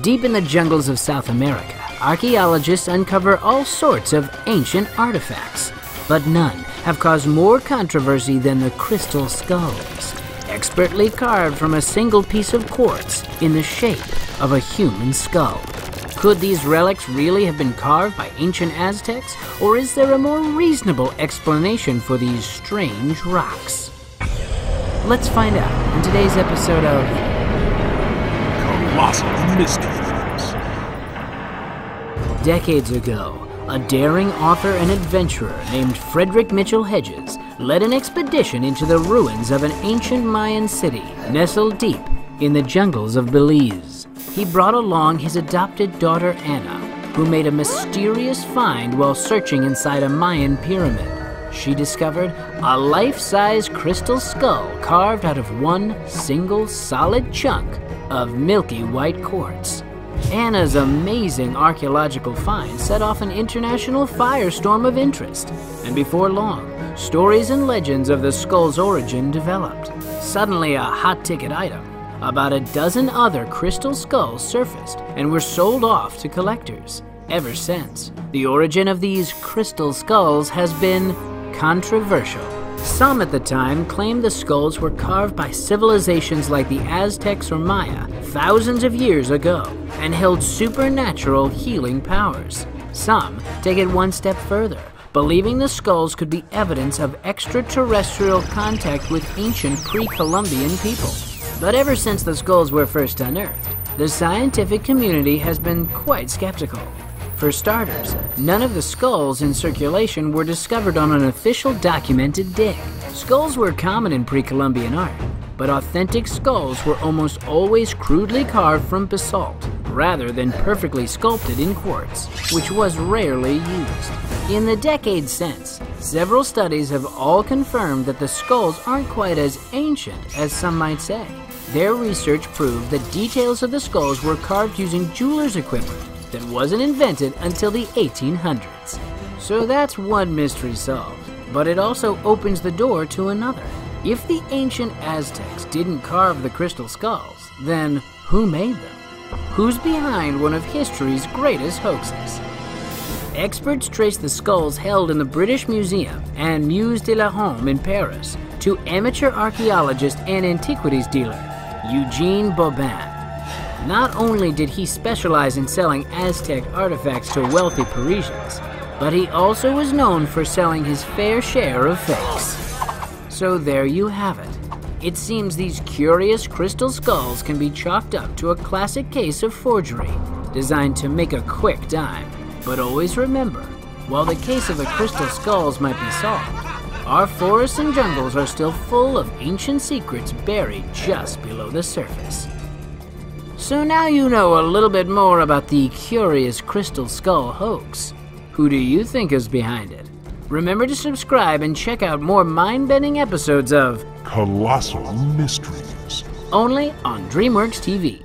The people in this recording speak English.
Deep in the jungles of South America, archaeologists uncover all sorts of ancient artifacts, but none have caused more controversy than the crystal skulls, expertly carved from a single piece of quartz in the shape of a human skull. Could these relics really have been carved by ancient Aztecs, or is there a more reasonable explanation for these strange rocks? Let's find out in today's episode of Colossal Mysteries. Decades ago, a daring author and adventurer named Frederick Mitchell Hedges led an expedition into the ruins of an ancient Mayan city nestled deep in the jungles of Belize. He brought along his adopted daughter Anna, who made a mysterious find while searching inside a Mayan pyramid. She discovered a life-size crystal skull carved out of one single solid chunk of milky white quartz. Anna's amazing archaeological find set off an international firestorm of interest, and before long, stories and legends of the skull's origin developed. Suddenly a hot-ticket item, about a dozen other crystal skulls surfaced and were sold off to collectors. Ever since, the origin of these crystal skulls has been controversial. Some at the time claimed the skulls were carved by civilizations like the Aztecs or Maya thousands of years ago and held supernatural healing powers. Some take it one step further, believing the skulls could be evidence of extraterrestrial contact with ancient pre-Columbian people. But ever since the skulls were first unearthed, the scientific community has been quite skeptical. For starters, none of the skulls in circulation were discovered on an official documented dig. Skulls were common in pre-Columbian art, but authentic skulls were almost always crudely carved from basalt, rather than perfectly sculpted in quartz, which was rarely used. In the decades since, several studies have all confirmed that the skulls aren't quite as ancient as some might say. Their research proved that details of the skulls were carved using jeweler's equipment that wasn't invented until the 1800s. So that's one mystery solved, but it also opens the door to another. If the ancient Aztecs didn't carve the crystal skulls, then who made them? Who's behind one of history's greatest hoaxes? Experts trace the skulls held in the British Museum and Musée de la Homme in Paris to amateur archaeologist and antiquities dealer Eugene Boban. Not only did he specialize in selling Aztec artifacts to wealthy Parisians, but he also was known for selling his fair share of fakes. So there you have it. It seems these curious crystal skulls can be chalked up to a classic case of forgery, designed to make a quick dime. But always remember, while the case of the crystal skulls might be solved, our forests and jungles are still full of ancient secrets buried just below the surface. So now you know a little bit more about the curious crystal skull hoax. Who do you think is behind it? Remember to subscribe and check out more mind-bending episodes of Colossal Mysteries. only on DreamWorks TV.